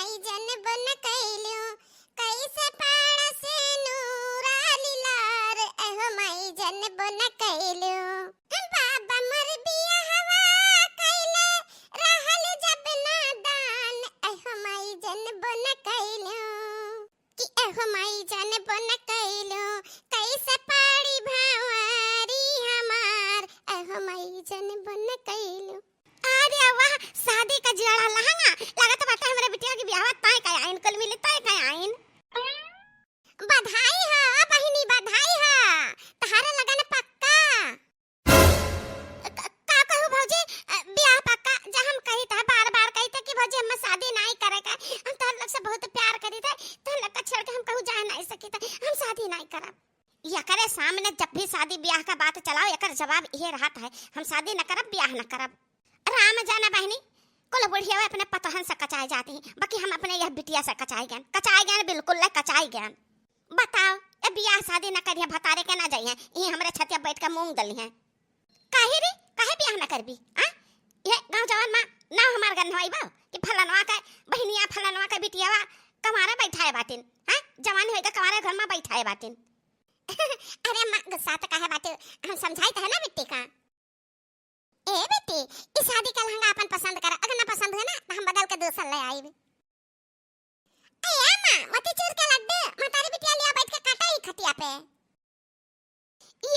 माई जन बन कैलू कैसे पाड़ से नूरा लीलार एहो माई जन बन कैलू बाबा मर बिया हवा कैले रहल जब नादान एहो माई जन बन कैलू कि एहो माई जन बन कैलू कैसे पाड़ी भावारी हमार एहो माई जन बन कैलू। अरे वाह शादी का जोड़ा लहंगा लगत बाटे हमरे बिटिया की ब्याह ताय का आइन कल मिले ताय का आइन बधाई है बहिनी बधाई है तहारे लगन पक्का का कहू भौजी ब्याह पक्का जा हम कही था बार बार कही थे कि भौजी हम शादी नहीं करे का हम तोर लोग से बहुत प्यार करी थे तो लोग का छोड़ के हम कहू जा नहीं सकी थे हम शादी नहीं करब यकरे सामने जब भी शादी ब्याह का बात चलाओ यकर जवाब ये रहता है हम शादी न करब ब्याह न करब। राम जाना बहनी कुल बुढ़िया अपने पतहन से कचाई जाती हैं बाकी हम अपने यह बिटिया से कचाई गए बिल्कुल ले कचाई गए। बताओ ये ब्याह शादी न करिए भतारे के ना जाइए ये हमरे छतिया बैठ के मूंग दली हैं काहे रे काहे ब्याह न करबी हां ये गांव जवान मां ना हमार गन होई बा कि फलनवा का बहनिया फलनवा का बिटियावा कमारे बैठाए बाटिन हां जवान होई का कमारे घर में बैठाए बाटिन अरे मां गुस्सा तो काहे बाटे हम समझाई त है ना बिट्टी का ए बेटी इस शादी का लहंगा अपन पसंद कर अगर ना पसंद है ना तो हम बदल के दूसरा ले आईबे। अया मां मती चूर के लड्डू मतारी बिटिया लिया बैठ के काटा ही खटिया पे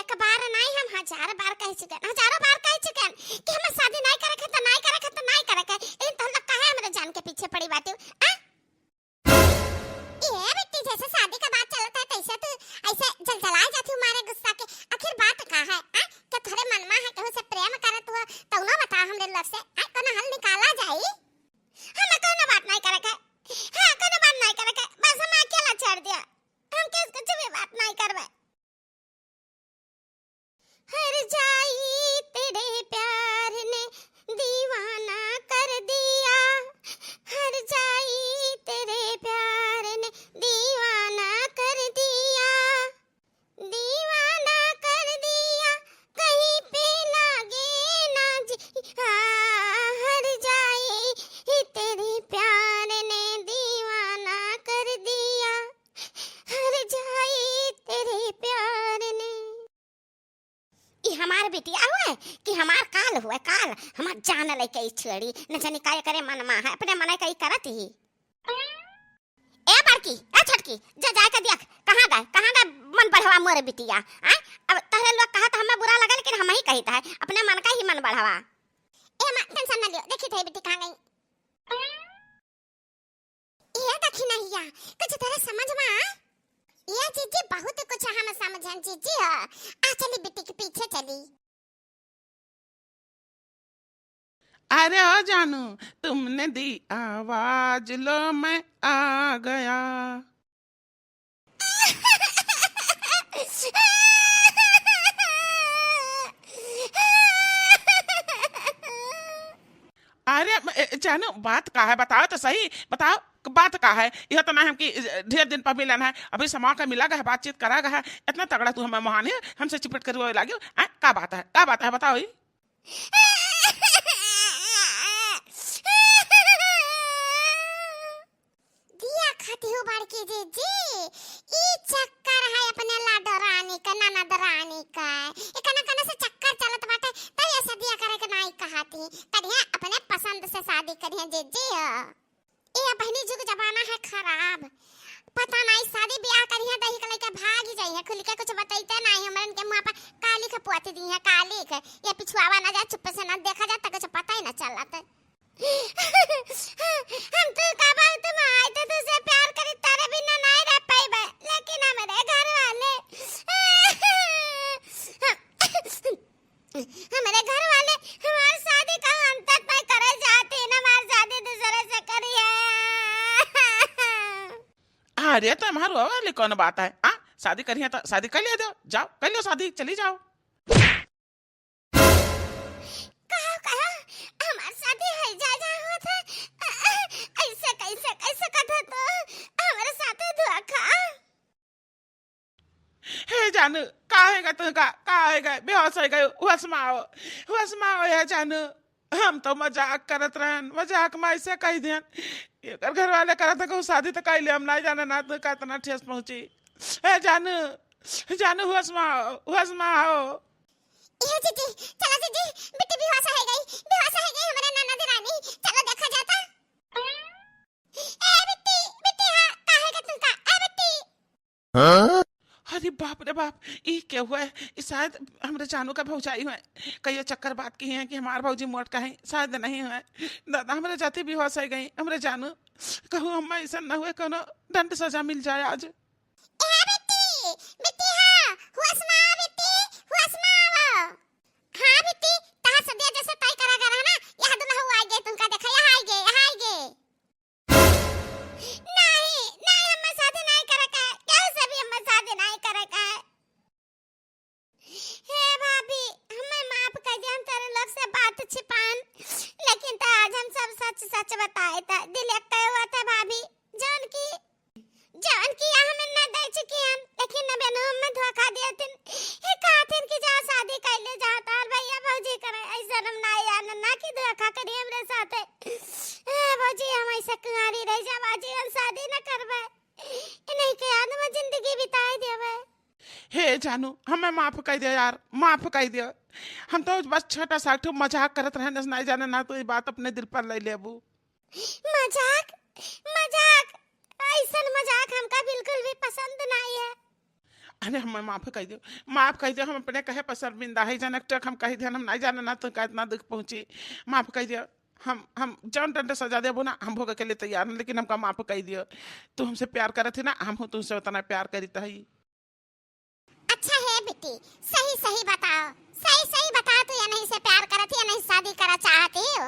एक बार नहीं हम हजार बार कह चुके हजारों बार कह चुके कि हम शादी नहीं करे के तो नहीं करे के तो नहीं करे के लेकिन तुम लोग काहे हमरे जान के पीछे पड़ी बाटे आ ये बेटी जैसे शादी का बात चलता है तैसे तो ऐसे जलजला जाती हमारे गुस्सा के आखिर बात का है आ क्या थोड़े मन में है कहू से प्रेम करत हुआ तो ना बता हमरे लग से आ कोनो हल निकाला जाई हम कोनो बात नहीं करे के हां कोनो बात नहीं करे के बस हम अकेला छोड़ दिया हम किस कुछ भी बात नहीं करबे। हर जाई तेरे प्यार ने दीवाना कर दिया हर जाई तेरे प्यार ने दीवाना कर दिया कहीं पे लागे ना जी हर जाई तेरे प्यार ने दीवाना कर दिया हर जाई तेरे प्यार ने ये हमार बेटिया हुआ कि हमार काल हुआ काल हमार जान लेके छेड़ी न जाने काय करे मन मा है अपने मन कई करत ही ए बड़की ए छोटकी जा के देख कहां गए मन बढ़वा मोर बिटिया आ अब तहरे लोग कहत हमें बुरा लगा लेकिन हम ही कहता है अपने मन का ही मन बढ़वा ए मां टेंशन न लियो देखी थे बेटी कहां गई ये देखी नहीं या कुछ तेरे समझ में ये जीजी बहुत कुछ हम समझन जीजी आ चली बेटी के पीछे चली। अरे ओ जानू तुमने दी आवाज लो मैं आ गया अरे जानू बात का है बताओ तो सही बताओ बात का है यह तो ना हम कि ढेर दिन पर मिलन है अभी समय का मिला है बातचीत करा है इतना तगड़ा तू हमें महान है हमसे चिपट कर लागे क्या बात है बताओ ही दिया खाती हूँ बड़की जीजी ई चक्कर है अपने लाडो रानी का ननद रानी का एकना कना से चक्कर चलत बाटे तब ऐसा दिया करे के नहीं कहती करिया अपने पसंद से शादी करिया जीजी ये बहनी जुग जमाना है खराब पता नहीं शादी ब्याह करिया दही के लेके भाग ही जाई है खुल के कुछ बताइते नहीं हमरन के मुंह पर काली के पोती दी है काली के ये पिछुआवा ना जा चुप से ना देखा जा तक कुछ पता ही ना चलत हम तो का बात तुम आए तो तुझसे प्यार करी तारे बिना नहीं रह पाइबे लेकिन हमारे घर वाले हमारे घर वाले हमारी शादी का अंत तक करे जाते ना हमारी शादी दूसरे से करी है। अरे तो हमारो वाले कौन बात है शादी करिए तो शादी कर लिया जाओ कर लो शादी चली जाओ हमारी शादी है जा होता ऐसे कैसे कथा तो हमारे साथ धोखा हे जानू का है तू का है बेहोश हो गए हुस माओ है जानू हम तो मजाक करत रहन, मजाक में ऐसे कह दियन। एकर घर वाले करत कहूँ शादी तो कैले, हम नहीं जाने ना तो का इतना ठेस पहुंची। ए जानू, जानू हुआस में आओ। ये जीजी, चलो जीजी, बिट्टी बेहोश हो गई हमारे ननद रानी, चलो देखा जाता। ए बिट्टी, बिट्टी हाँ, काहे का तुमका, ए बिट्टी। Huh? अरे बाप रे बाप, ये क्या हुआ है? ये शायद हमरे जानू का भौजाई हुए। कई चक्कर बात की है कि हमार भौजी मोट का है, शायद नहीं हुआ। दादा हमरे जाति भी हो सही गई, हमरे जानू कहूँ हम ऐसा न हुए कोनो दंड सजा मिल जाए आज। ए बिट्टी, बिट्टी हाँ, हुआस में आओ। हाँ बिट्टी, तहा सदिया जैसे तय करा करा ना, यहाँ दुल्हा हुआ आगे तुमका देखा, यहाँ आगे। नहीं, नहीं हम शादी नहीं करे का, क्यों सभी हम शादी नहीं करे का। हे भाभी, हमें माफ कर दे, हम तेरे लोग से बात छिपान, लेकिन तो आज हम सब सच सच बताए था, दिल एक हुआ था भाभी, जौन की हमें न दे चुकी हम, लेकिन न बेनो हमें धोखा दिया थिन। हे कहथिन कि जा शादी कैले जाता और भैया भौजी करे, ऐसा हम ना यार ना कि धोखा करी हमरे साथे। भौजी हम ऐसा कुंवारी रह जा, बाजी हम शादी न करबे, नहीं के याद में जिंदगी बिताए देवे। हे जानू, हमें माफ कर दे यार, माफ कर दे। हम तो बस छोटा सा मजाक करत रहे, नहीं जाने ना तो ये बात अपने दिल पर ले लेबू। मजाक, मजाक, ऐसा मजाक हमका बिल्कुल भी पसंद नहीं है। अरे हमें माफ कर दो, माफ कर दो। हम अपने कहे पर शर्मिंदा है, जनक तक हम कही थे हम नहीं जाने ना तो का इतना दुख पहुंची। माफ कर दियो, हम जौन दंड सजा देबो ना हम भोगे के लिए तैयार हैं, लेकिन हमका माफ कर दियो। तू हमसे प्यार करत थी ना, हम तुमसे उतना प्यार करीता है। अच्छा है बेटी, सही बताओ तू या नहीं से प्यार करती या नहीं शादी करा चाहती हो।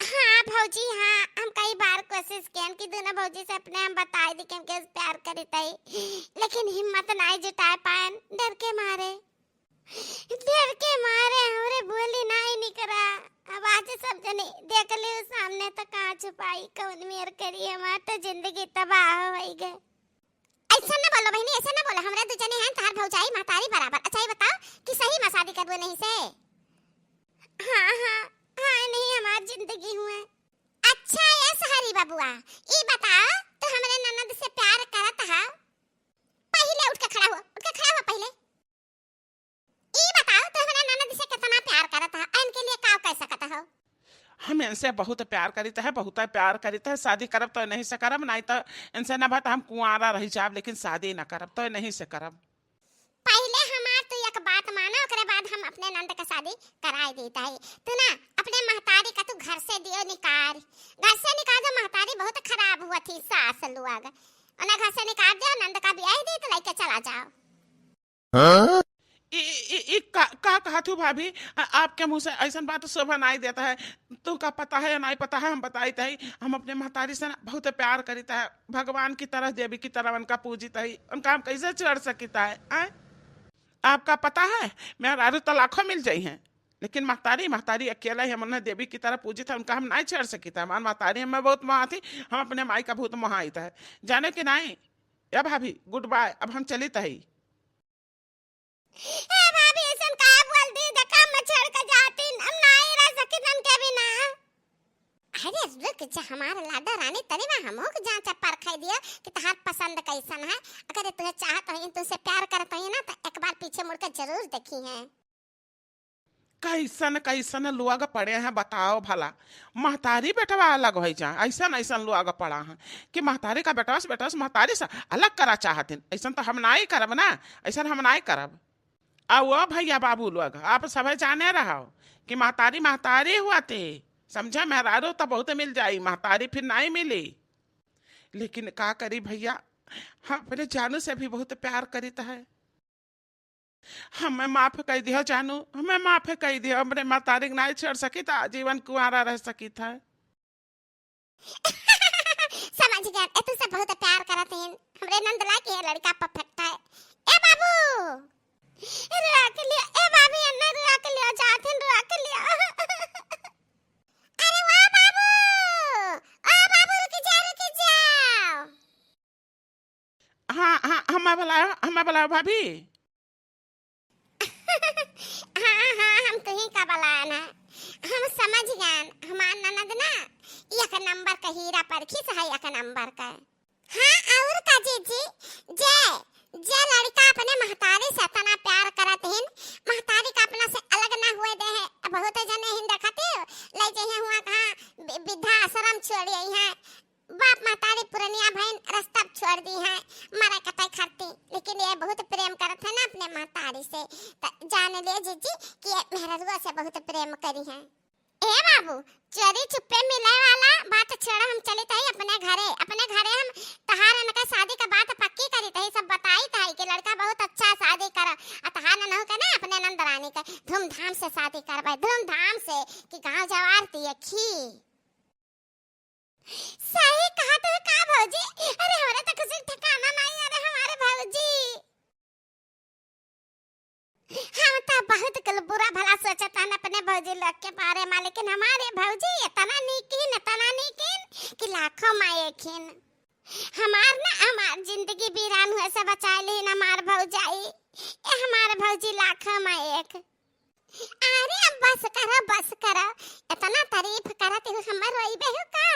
हाँ भौजी हाँ, हम कई बार कोशिश किए कि दोनों भौजी से अपने हम बताए दी कि प्यार करते ही, लेकिन हिम्मत नहीं जुटा पाए, डर के मारे हमरे बोली नहीं निकला। अब आज सब जने देख ले सामने तो कहाँ छुपाई, कौन मेर करी, हमार तो जिंदगी तबाह हो गई। ऐसा ना बोलो बहनी, ऐसा ना बोलो, हमरा दो जने हैं तार भौजाई महतारी बराबर। अच्छा ये बताओ कि सही में शादी करबो नहीं से? हाँ नहीं हमार जिंदगी हुए। अच्छा ये सहारी बाबूआ, ये बताओ तो हमरे ननद से प्यार करत है? पहले उठ के खड़ा हुआ पहले। ये बताओ तो हमरे ननद से कितना प्यार करत है, इनके लिए का कह सकत हो? हम इनसे बहुत प्यार करीता है, बहुत प्यार करीता है। शादी करब तो नहीं से करब, नहीं तो इनसे ना बात हम कुंवारा रह जाब, लेकिन शादी ना करब तो नहीं से करब। पहले हमार तो एक बात मानो, ओकरे बाद हम अपने नंद का शादी कराई देता है। तू ना अपने महतारी का तू घर से दियो निकाल, दो, महतारी बहुत खराब हुआ थी सास लुआग, उन्हें घर से निकाल दियो, नंद का ब्याह दे तो लेके चला जाओ। Huh? का कहा तू भाभी, आपके मुंह से ऐसा बात शोभा नहीं देता है। तू का पता है या नहीं पता है, हम बताई है हम अपने महतारी से ना बहुत प्यार करीता है, भगवान की तरह देवी की तरह उनका पूजित है, उनका हम कैसे चढ़ सकता है? आपका पता है मेरा आरु तो लाखों मिल जाई हैं, लेकिन महतारी अकेला ही हम उन्हें देवी की तरह पूजित है, उनका हम नहीं छोड़ सकता। हमारी महतारी हमें बहुत महा थी, हम अपने माई का बहुत महाइत है, जाने कि नहीं? या भाभी गुड बाय, अब हम चली तही। ए भाभी ऐसा का बोल दी, धक्का मचड़ के जाती, हम नहीं रह सके हम के बिना। अरे रुक जा हमार लाडा रानी, तनी में हमो के जांच परख दिया कि तहार पसंद कैसन है। अगर तुझे चाहत हो, तुझसे प्यार करत हो ना, तो एक बार पीछे मुड़ के जरूर देखी है। कैसन लुआग पड़े हैं बताओ भला। महतारी बेटवा अलग हो जा, ऐसा लुआग पड़ा है कि महतारी का बेटवा से महतारी से अलग करा चाहते। ऐसा तो हम नहीं करब ना, ऐसा हम नहीं करब। आओ भैया बाबू लोग, आप सब जाने रहो कि महतारी हुआ थे, समझा? मेहरारू तो बहुत मिल जाई, महतारी फिर नहीं मिली। लेकिन का करी भैया, हम अपने जानू से भी बहुत प्यार करीता है। हमें माफ कर दियो जानू, हमें माफ कर दियो, हमरे महतारी नहीं छोड़ सकी था, जीवन कुंवारा रह सकी था। समझ गया, तू से बहुत प्यार करत है, हमरे नंदला के लड़का परफेक्ट है। ए बाबू रुक लिया, ए भाभी अन्ना रुक लिया, जाते रुक लिया। अरे वाह बाबू, ओ बाबू रुक जाओ। हाँ हमें बुलाओ भाभी। हाँ हम तुम्हीं का बुलाना। हम समझ गए। हमार ननद ना एक नंबर का हीरा परखी है, एक नंबर का। हाँ और का जीजी, जे जे लड़का अपने महतारी से इतना प्यार करत हिन, महतारी का अपना से अलग ना हुए दे है। बहुत जने हिन देखते ले जे हुआ कहां विद्या आश्रम छोड़ आई है, बाप महतारी पुरनिया बहन रास्ता छोड़ दी है, मारा कतई खरती। लेकिन ये बहुत प्रेम करत है ना अपने महतारी से, जान ले जीजी कि ये मेहरुआ से बहुत प्रेम करी है। ए बाबू, चोरी छुपे मिले वाला बात छोड़, हम चले तई अपने घरे हम तहार न शादी का बात पक्की करी तई, सब बताई तई कि लड़का बहुत अच्छा शादी कर, आ तहार न हो के ना अपने नंदरानी का धूमधाम से शादी करबे, धूमधाम से कि गांव जवार दिए खी। सही कहा तो का भौजी, अरे हमारे तो किसी ठिकाना नहीं। अरे हमारे भौजी हम तो बहुत कल बुरा भला सोचता है अपने भौजी लोग के बारे में, लेकिन हमारे भौजी इतना नीकिन कि लाखों माए खिन। हमार जिंदगी वीरान हुए से बचा ली हमार भौजाई, ये हमार भौजी लाखों माए एक। अरे अब बस करो, इतना तारीफ करत हो हमर रोइबे हो का?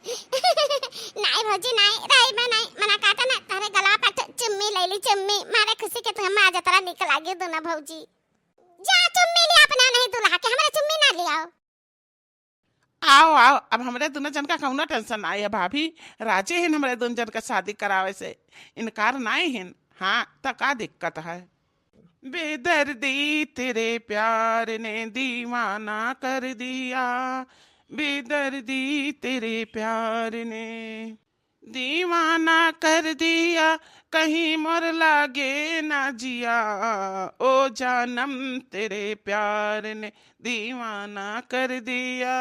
नहीं भौजी नहीं रोइबे नहीं, मना काटा ना तारे गला पर चुम्मी ले ली, चुम्मी मारे खुशी के तू हम आज तरह निकल आगे दोना भौजी। जा चुम्मी ले अपना, नहीं दुल्हा के हमारे चुम्मी ना ले आओ। आओ अब हमारे दोनों जन का कौनो टेंशन आई है भाभी, राजे हैं हमारे दोनों जन का शादी करावे से, इनकार नहीं है। हाँ तो का दिक्कत है? बेदर्दी तेरे प्यार ने दीवाना कर दिया, बेदर्दी तेरे प्यार ने दीवाना कर दिया, कहीं मोर लागे ना जिया, ओ जानम तेरे प्यार ने दीवाना कर दिया।